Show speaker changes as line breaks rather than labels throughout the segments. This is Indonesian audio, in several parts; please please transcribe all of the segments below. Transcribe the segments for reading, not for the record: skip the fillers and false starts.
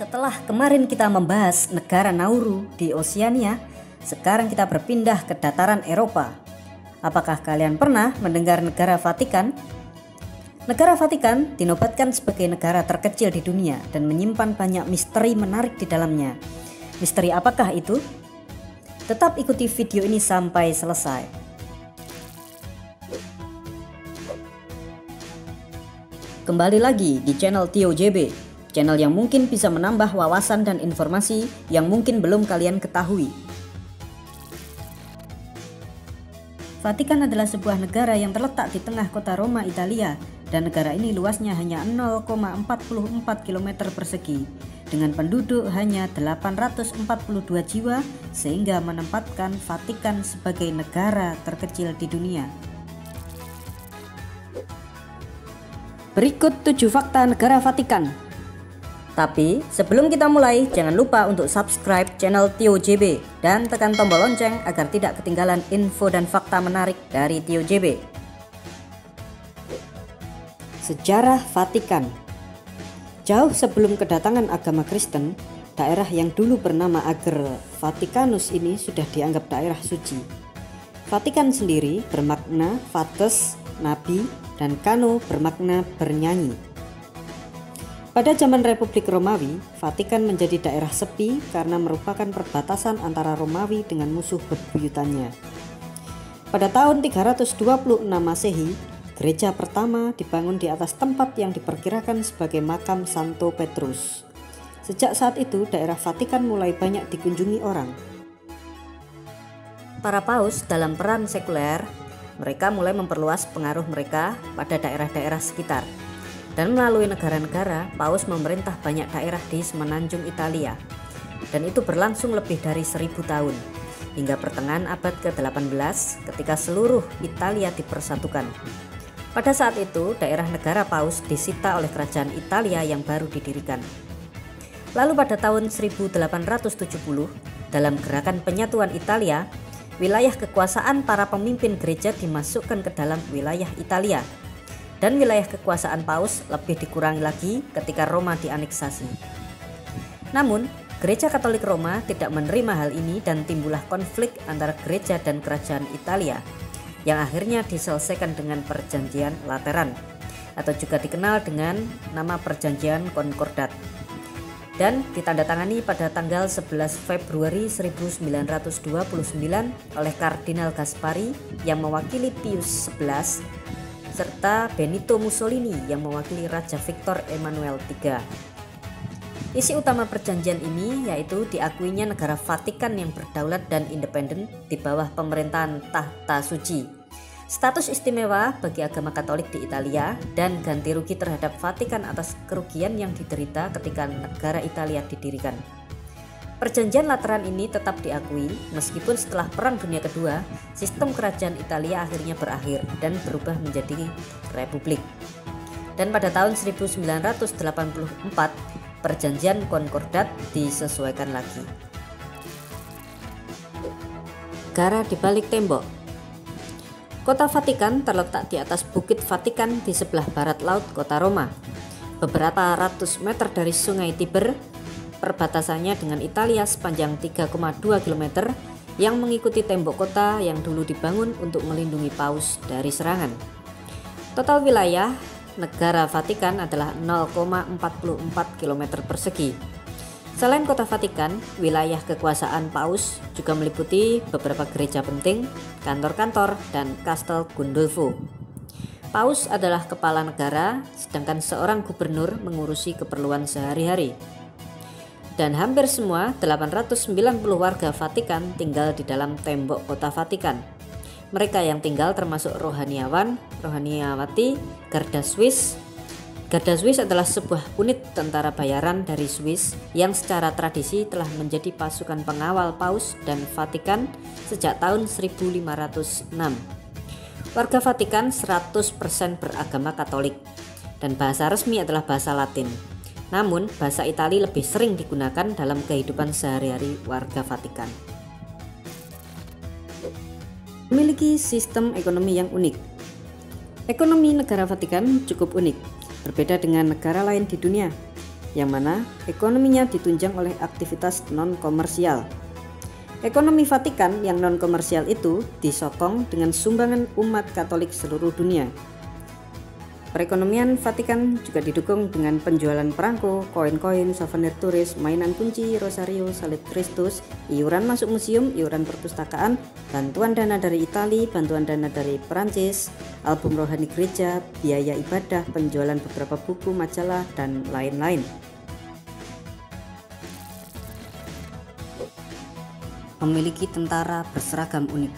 Setelah kemarin kita membahas negara Nauru di Oseania, sekarang kita berpindah ke dataran Eropa. Apakah kalian pernah mendengar negara Vatikan? Negara Vatikan dinobatkan sebagai negara terkecil di dunia dan menyimpan banyak misteri menarik di dalamnya. Misteri apakah itu? Tetap ikuti video ini sampai selesai. Kembali lagi di channel Tio JB, channel yang mungkin bisa menambah wawasan dan informasi yang mungkin belum kalian ketahui. Vatikan adalah sebuah negara yang terletak di tengah kota Roma, Italia, dan negara ini luasnya hanya 0,44 km persegi dengan penduduk hanya 842 jiwa, sehingga menempatkan Vatikan sebagai negara terkecil di dunia. Berikut 7 fakta negara Vatikan. Tapi sebelum kita mulai, jangan lupa untuk subscribe channel Tio JB dan tekan tombol lonceng agar tidak ketinggalan info dan fakta menarik dari Tio JB. Sejarah Vatikan. Jauh sebelum kedatangan agama Kristen, daerah yang dulu bernama Ager Vaticanus ini sudah dianggap daerah suci. Vatikan sendiri bermakna vates, nabi, dan kano bermakna bernyanyi. Pada zaman Republik Romawi, Vatikan menjadi daerah sepi karena merupakan perbatasan antara Romawi dengan musuh bebuyutannya. Pada tahun 326 Masehi, gereja pertama dibangun di atas tempat yang diperkirakan sebagai makam Santo Petrus. Sejak saat itu, daerah Vatikan mulai banyak dikunjungi orang. Para paus dalam peran sekuler, mereka mulai memperluas pengaruh mereka pada daerah-daerah sekitar. Dan melalui negara-negara, paus memerintah banyak daerah di semenanjung Italia. Dan itu berlangsung lebih dari 1000 tahun, hingga pertengahan abad ke-18 ketika seluruh Italia dipersatukan. Pada saat itu, daerah negara paus disita oleh kerajaan Italia yang baru didirikan. Lalu pada tahun 1870, dalam gerakan penyatuan Italia, wilayah kekuasaan para pemimpin gereja dimasukkan ke dalam wilayah Italia. Dan wilayah kekuasaan paus lebih dikurangi lagi ketika Roma dianeksasi. Namun, Gereja Katolik Roma tidak menerima hal ini dan timbullah konflik antara gereja dan kerajaan Italia yang akhirnya diselesaikan dengan Perjanjian Lateran atau juga dikenal dengan nama Perjanjian Konkordat dan ditandatangani pada tanggal 11 Februari 1929 oleh Kardinal Gaspari yang mewakili Pius XI serta Benito Mussolini yang mewakili Raja Victor Emmanuel III. Isi utama perjanjian ini yaitu diakuinya negara Vatikan yang berdaulat dan independen di bawah pemerintahan tahta suci, status istimewa bagi agama Katolik di Italia, dan ganti rugi terhadap Vatikan atas kerugian yang diderita ketika negara Italia didirikan. Perjanjian Lateran ini tetap diakui meskipun setelah Perang Dunia Kedua, sistem kerajaan Italia akhirnya berakhir dan berubah menjadi republik. Dan pada tahun 1984, Perjanjian Konkordat disesuaikan lagi. Negara di balik tembok. Kota Vatikan terletak di atas Bukit Vatikan di sebelah barat laut kota Roma, beberapa ratus meter dari Sungai Tiber. Perbatasannya dengan Italia sepanjang 3,2 km yang mengikuti tembok kota yang dulu dibangun untuk melindungi paus dari serangan. Total wilayah negara Vatikan adalah 0,44 km persegi. Selain kota Vatikan, wilayah kekuasaan paus juga meliputi beberapa gereja penting, kantor-kantor, dan Castel Gandolfo. Paus adalah kepala negara, sedangkan seorang gubernur mengurusi keperluan sehari-hari. Dan hampir semua 890 warga Vatikan tinggal di dalam tembok kota Vatikan. Mereka yang tinggal termasuk rohaniawan, rohaniawati, Garda Swiss. Garda Swiss adalah sebuah unit tentara bayaran dari Swiss yang secara tradisi telah menjadi pasukan pengawal Paus dan Vatikan sejak tahun 1506. Warga Vatikan 100% beragama Katolik dan bahasa resmi adalah bahasa Latin. Namun, bahasa Itali lebih sering digunakan dalam kehidupan sehari-hari warga Vatikan. Memiliki sistem ekonomi yang unik. Ekonomi negara Vatikan cukup unik, berbeda dengan negara lain di dunia. yang mana ekonominya ditunjang oleh aktivitas non-komersial. Ekonomi Vatikan yang non-komersial itu disokong dengan sumbangan umat Katolik seluruh dunia. Perekonomian Vatikan juga didukung dengan penjualan perangko, koin-koin, souvenir turis, mainan kunci, rosario, salib Kristus, iuran masuk museum, iuran perpustakaan, bantuan dana dari Italia, bantuan dana dari Perancis, album rohani gereja, biaya ibadah, penjualan beberapa buku, majalah, dan lain-lain. Memiliki tentara berseragam unik.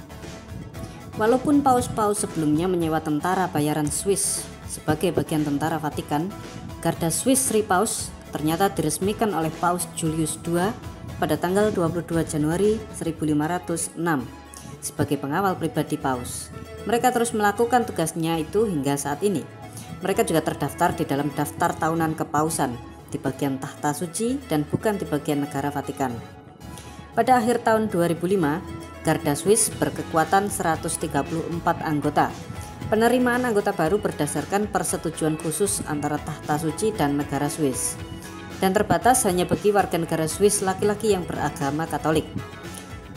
Walaupun paus-paus sebelumnya menyewa tentara bayaran Swiss sebagai bagian tentara Vatikan, Garda Swiss Ripaus ternyata diresmikan oleh Paus Julius II pada tanggal 22 Januari 1506 sebagai pengawal pribadi Paus. Mereka terus melakukan tugasnya itu hingga saat ini. Mereka juga terdaftar di dalam daftar tahunan kepausan di bagian tahta suci dan bukan di bagian negara Vatikan. Pada akhir tahun 2005, Garda Swiss berkekuatan 134 anggota. Penerimaan anggota baru berdasarkan persetujuan khusus antara tahta suci dan negara Swiss, dan terbatas hanya bagi warga negara Swiss laki-laki yang beragama Katolik.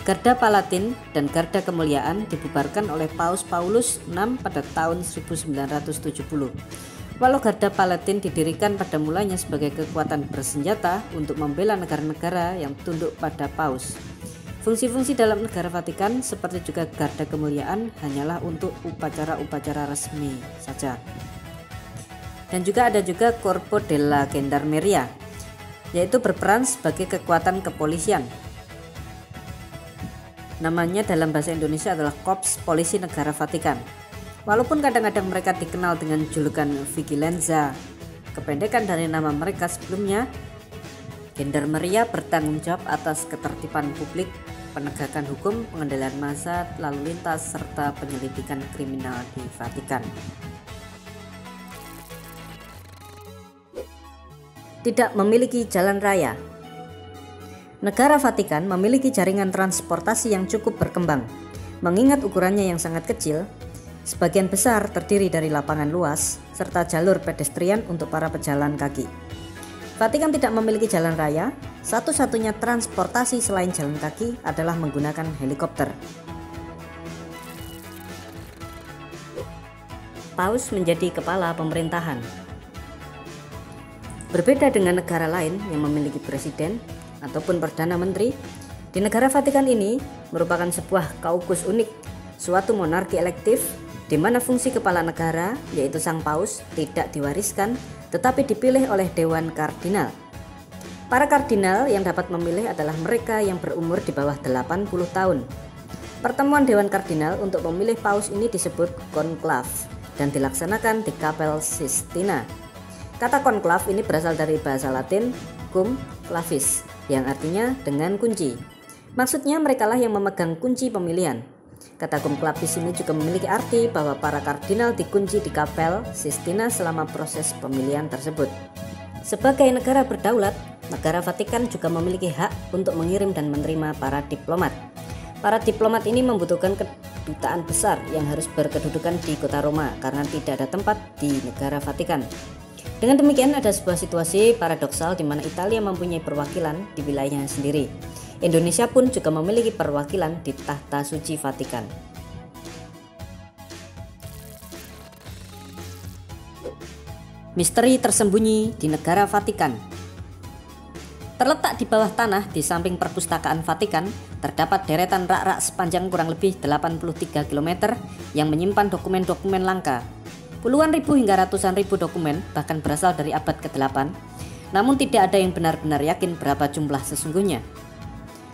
Garda Palatin dan Garda Kemuliaan dibubarkan oleh Paus Paulus VI pada tahun 1970. Walau Garda Palatin didirikan pada mulanya sebagai kekuatan bersenjata untuk membela negara-negara yang tunduk pada Paus, fungsi-fungsi dalam negara Vatikan seperti juga Garda Kemuliaan hanyalah untuk upacara-upacara resmi saja. Dan juga ada Corpo della Gendarmeria, yaitu berperan sebagai kekuatan kepolisian. Namanya dalam bahasa Indonesia adalah Korps Polisi Negara Vatikan. Walaupun kadang-kadang mereka dikenal dengan julukan Vigilanza, kependekan dari nama mereka sebelumnya, Gendarmeria bertanggung jawab atas ketertiban publik, penegakan hukum, pengendalian massa, lalu lintas, serta penyelidikan kriminal di Vatikan. Tidak memiliki jalan raya. Negara Vatikan memiliki jaringan transportasi yang cukup berkembang. Mengingat ukurannya yang sangat kecil, sebagian besar terdiri dari lapangan luas, serta jalur pedestrian untuk para pejalan kaki. Vatikan tidak memiliki jalan raya, satu-satunya transportasi selain jalan kaki adalah menggunakan helikopter. Paus menjadi kepala pemerintahan. Berbeda dengan negara lain yang memiliki presiden ataupun perdana menteri, di negara Vatikan ini merupakan sebuah kaukus unik, suatu monarki elektif di mana fungsi kepala negara, yaitu sang paus, tidak diwariskan tetapi dipilih oleh Dewan Kardinal. Para kardinal yang dapat memilih adalah mereka yang berumur di bawah 80 tahun. Pertemuan Dewan Kardinal untuk memilih paus ini disebut konklav dan dilaksanakan di Kapel Sistina. Kata konklav ini berasal dari bahasa Latin cum clavis, yang artinya dengan kunci. Maksudnya merekalah yang memegang kunci pemilihan. Kata cum clavis ini juga memiliki arti bahwa para kardinal dikunci di Kapel Sistina selama proses pemilihan tersebut. Sebagai negara berdaulat, negara Vatikan juga memiliki hak untuk mengirim dan menerima para diplomat. Para diplomat ini membutuhkan kedutaan besar yang harus berkedudukan di kota Roma karena tidak ada tempat di negara Vatikan. Dengan demikian, ada sebuah situasi paradoksal di mana Italia mempunyai perwakilan di wilayahnya sendiri. Indonesia pun juga memiliki perwakilan di Tahta Suci Vatikan. Misteri tersembunyi di negara Vatikan. Terletak di bawah tanah di samping perpustakaan Vatikan, terdapat deretan rak-rak sepanjang kurang lebih 83 km yang menyimpan dokumen-dokumen langka. Puluhan ribu hingga ratusan ribu dokumen bahkan berasal dari abad ke-8, namun tidak ada yang benar-benar yakin berapa jumlah sesungguhnya.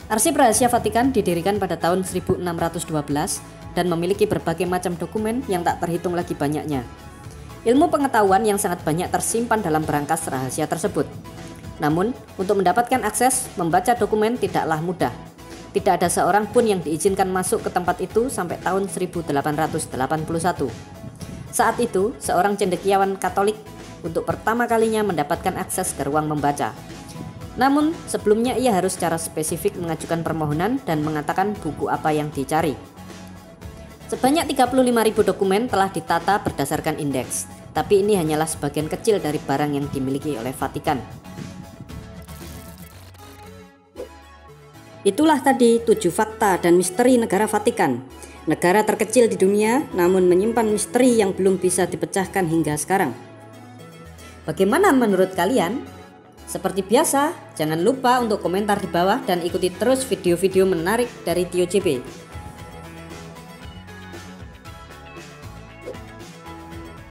Arsip Rahasia Vatikan didirikan pada tahun 1612 dan memiliki berbagai macam dokumen yang tak terhitung lagi banyaknya. Ilmu pengetahuan yang sangat banyak tersimpan dalam berangkas rahasia tersebut. Namun, untuk mendapatkan akses membaca dokumen tidaklah mudah. Tidak ada seorang pun yang diizinkan masuk ke tempat itu sampai tahun 1881. Saat itu, seorang cendekiawan Katolik untuk pertama kalinya mendapatkan akses ke ruang membaca. Namun, sebelumnya ia harus secara spesifik mengajukan permohonan dan mengatakan buku apa yang dicari. Sebanyak 35.000 dokumen telah ditata berdasarkan indeks, tapi ini hanyalah sebagian kecil dari barang yang dimiliki oleh Vatikan. Itulah tadi 7 fakta dan misteri negara Vatikan. Negara terkecil di dunia namun menyimpan misteri yang belum bisa dipecahkan hingga sekarang. Bagaimana menurut kalian? Seperti biasa, jangan lupa untuk komentar di bawah dan ikuti terus video-video menarik dari Tio JB.